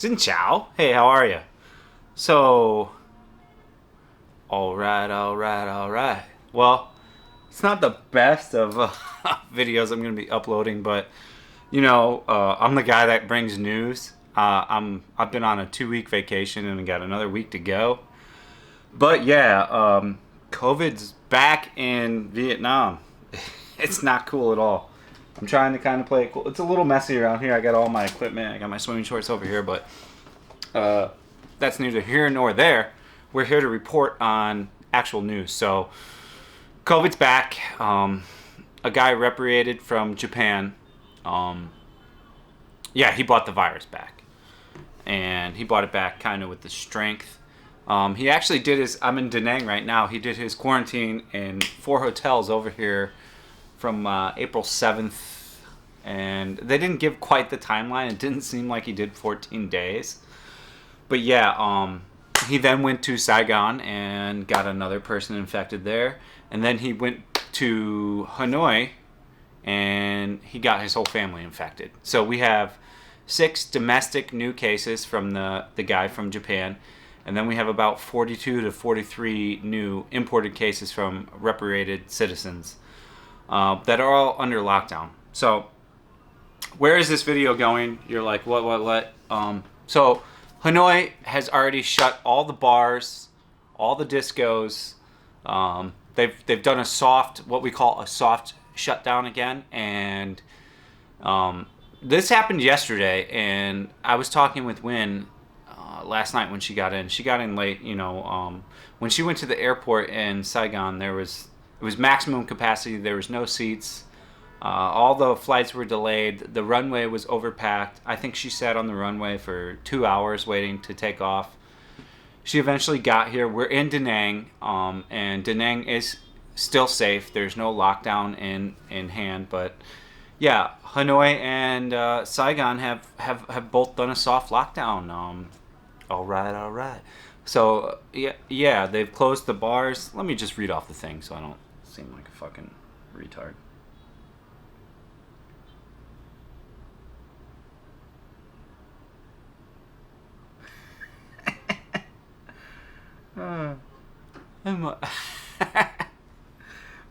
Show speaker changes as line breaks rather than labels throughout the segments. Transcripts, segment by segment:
Xin chao. Hey, how are you? So, all right. Well, it's not the best of videos I'm going to be uploading, but I'm the guy that brings news. I've been on a 2 week vacation and got another week to go. But yeah, COVID's back in Vietnam. It's not cool at all. I'm trying to kind of play it cool. It's a little messy around here. I got all my equipment. I got my swimming shorts over here, but that's neither here nor there. We're here to report on actual news. So, COVID's back. A guy repatriated from Japan. Yeah, he bought the virus back, and he bought it back kind of with the strength. He actually did his. I'm in Da Nang right now. He did his quarantine in 4 hotels over here from April 7th, and they didn't give quite the timeline. It didn't seem like he did 14 days. But yeah, he then went to Saigon and got another person infected there. And then he went to Hanoi and he got his whole family infected. So we have 6 domestic new cases from the guy from Japan. And then we have about 42 to 43 new imported cases from repatriated citizens that are all under lockdown. So where is this video going? You're like, what? So Hanoi has already shut all the bars, all the discos. They've done what we call a soft shutdown again, and this happened yesterday. And I was talking with Wynn last night when she got in. She got in late. When she went to the airport in Saigon, it was maximum capacity. There was no seats. All the flights were delayed. The runway was overpacked. I think she sat on the runway for 2 hours waiting to take off. She eventually got here. We're in Da Nang, and Da Nang is still safe. There's no lockdown in hand. But yeah, Hanoi and Saigon have both done a soft lockdown. All right. So yeah, they've closed the bars. Let me just read off the thing so I don't seem like a fucking retard.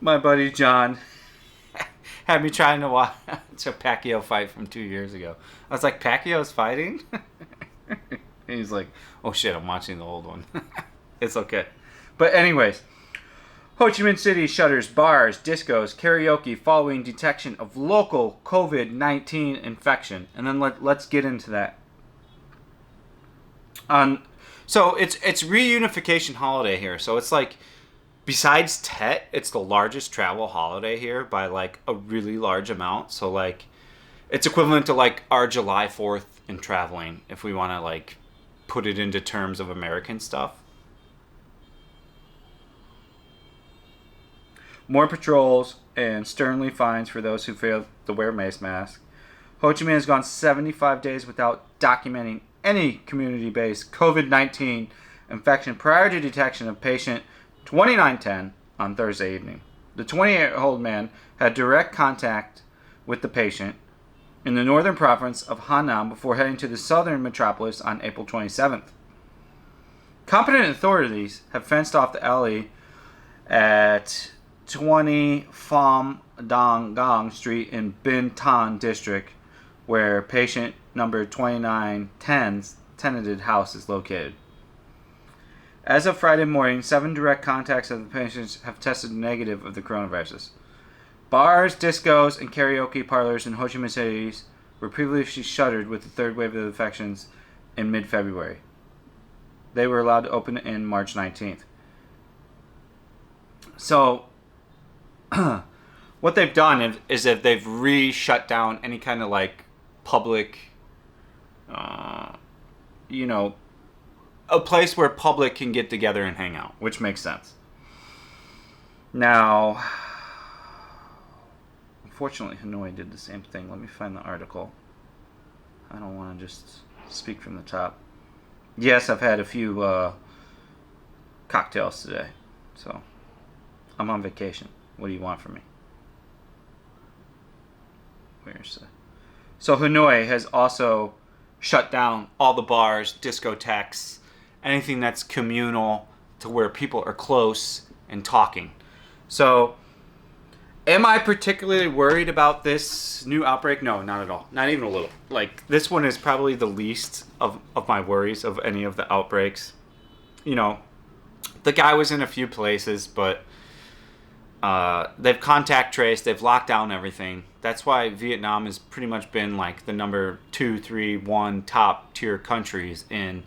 My buddy John had me trying to watch a Pacquiao fight from 2 years ago. I was like, Pacquiao's fighting? He's like, oh shit, I'm watching the old one. It's okay. But anyways, Ho Chi Minh City shutters bars, discos, karaoke following detection of local COVID-19 infection. And then let's get into that. So it's reunification holiday here. So it's like, besides Tet, it's the largest travel holiday here by like a really large amount. So like, it's equivalent to like our July 4th in traveling, if we want to like put it into terms of American stuff. More patrols and sternly fines for those who fail to wear face masks. Ho Chi Minh has gone 75 days without documenting any community-based COVID-19 infection prior to detection of patient 2910 on Thursday evening. The 28-year-old man had direct contact with the patient in the northern province of Hanoi before heading to the southern metropolis on April 27th. Competent authorities have fenced off the alley at 20 Pham Dang Gang Street in Bin Tan district, where patient number 2910's tenanted house is located. As of Friday morning, 7 direct contacts of the patients have tested negative of the coronavirus. Bars, discos, and karaoke parlors in Ho Chi Minh City were previously shuttered with the third wave of infections in mid-February. They were allowed to open in March 19th. So, what they've done is that they've shut down any kind of like public, a place where public can get together and hang out, which makes sense. Now, unfortunately, Hanoi did the same thing. Let me find the article. I don't want to just speak from the top. Yes, I've had a few cocktails today, so I'm on vacation. What do you want from me? Where's the... So Hanoi has also shut down all the bars, discotheques, anything that's communal to where people are close and talking. So, am I particularly worried about this new outbreak? No, not at all. Not even a little. Like, this one is probably the least of my worries of any of the outbreaks. You know, the guy was in a few places, but they've contact traced, they've locked down everything. That's why Vietnam has pretty much been like the number 2, 3, 1 top tier countries in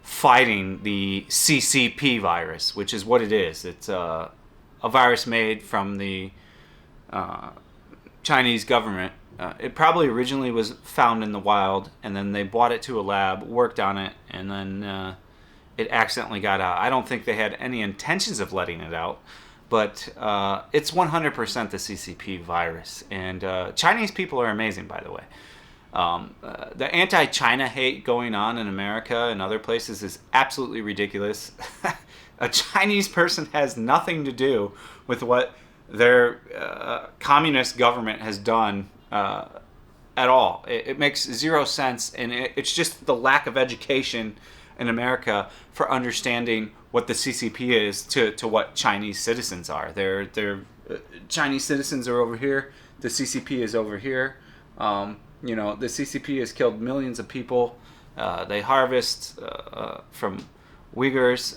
fighting the CCP virus, which is what it is. It's a virus made from the Chinese government. It probably originally was found in the wild, and then they brought it to a lab, worked on it, and then it accidentally got out. I don't think they had any intentions of letting it out, but it's 100% the CCP virus. And Chinese people are amazing, by the way. The anti-China hate going on in America and other places is absolutely ridiculous. A Chinese person has nothing to do with what their communist government has done at all. It makes zero sense, and it's just the lack of education in America for understanding what the CCP is to what Chinese citizens are. They're Chinese citizens are over here. The CCP is over here. You know, the CCP has killed millions of people. They harvest from Uyghurs.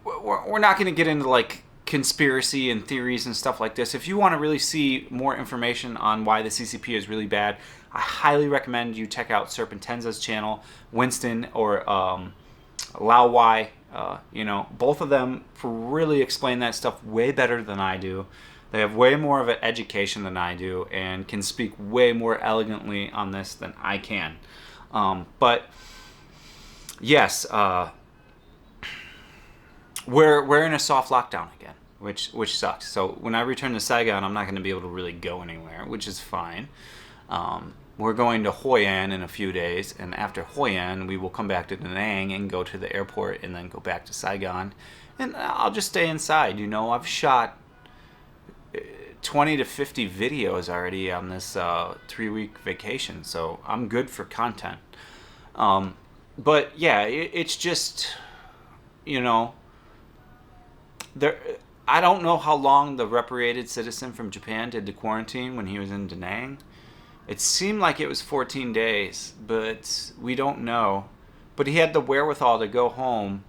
We're not going to get into like conspiracy and theories and stuff like this. If you want to really see more information on why the CCP is really bad, I highly recommend you check out Serpentenza's channel, Winston or Lao Wai. You know, both of them really explain that stuff way better than I do. They have way more of an education than I do and can speak way more elegantly on this than I can. But yes, we're in a soft lockdown again, which sucks. So when I return to Saigon, I'm not going to be able to really go anywhere, which is fine. We're going to Hoi An in a few days, and after Hoi An, we will come back to Da Nang and go to the airport and then go back to Saigon. And I'll just stay inside. You know, I've shot 20 to 50 videos already on this 3-week vacation, so I'm good for content. But yeah, it's just, you know, I don't know how long the reparated citizen from Japan did the quarantine when he was in Da Nang. It seemed like it was 14 days, but we don't know. But he had the wherewithal to go home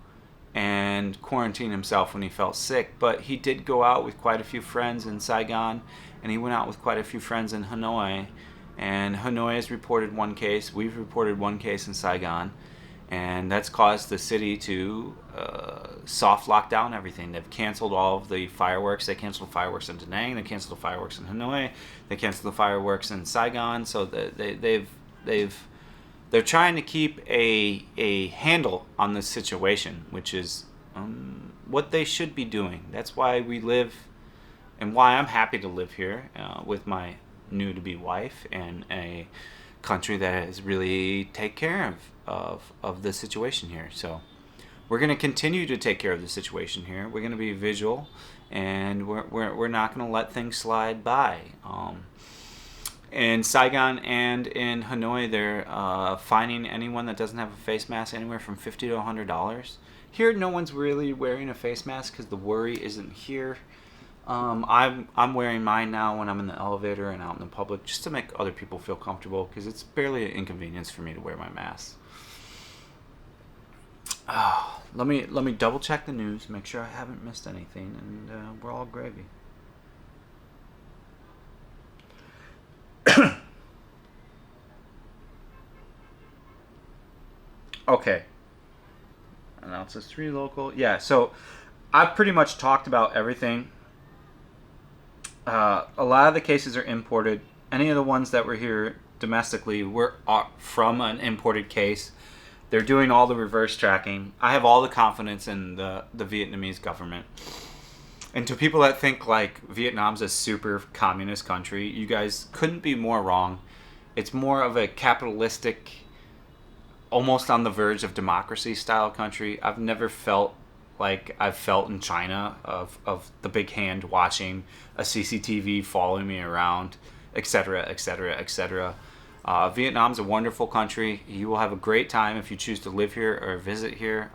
and quarantine himself when he felt sick. But he did go out with quite a few friends in Saigon, and he went out with quite a few friends in Hanoi. And Hanoi has reported 1 case. We've reported 1 case in Saigon. And that's caused the city to soft lock down everything. They've canceled all of the fireworks. They canceled the fireworks in Da Nang. They canceled the fireworks in Hanoi. They canceled the fireworks in Saigon. So they're trying to keep a handle on this situation, which is what they should be doing. That's why we live, and why I'm happy to live here with my new-to-be wife and a country that has really take care of the situation here. So we're going to continue to take care of the situation here. We're going to be visual, and we're not going to let things slide by. In Saigon and in Hanoi, they're fining anyone that doesn't have a face mask anywhere from $50 to $100. Here, no one's really wearing a face mask because the worry isn't here. I'm wearing mine now when I'm in the elevator and out in the public, just to make other people feel comfortable, because it's barely an inconvenience for me to wear my mask. Let me double check the news, make sure I haven't missed anything, and we're all gravy. Okay. Announces 3 local. Yeah, so I've pretty much talked about everything. A lot of the cases are imported. Any of the ones that were here domestically were from an imported case. They're doing all the reverse tracking. I have all the confidence in the Vietnamese government. And to people that think like Vietnam's a super communist country, you guys couldn't be more wrong. It's more of a capitalistic, almost on the verge of democracy style country. I've never felt like I've felt in China of the big hand watching, a CCTV following me around, etc., etc., etc. Vietnam's a wonderful country. You will have a great time if you choose to live here or visit here.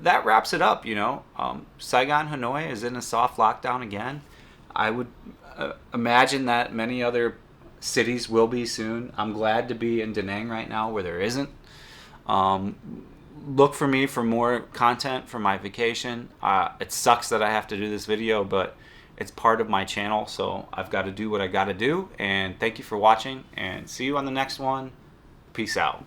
That wraps it up, you know. Saigon, Hanoi is in a soft lockdown again. I would imagine that many other cities will be soon. I'm glad to be in Da Nang right now where there isn't. Look for me for more content for my vacation. It sucks that I have to do this video, but it's part of my channel, so I've got to do what I got to do. And thank you for watching, and see you on the next one. Peace out.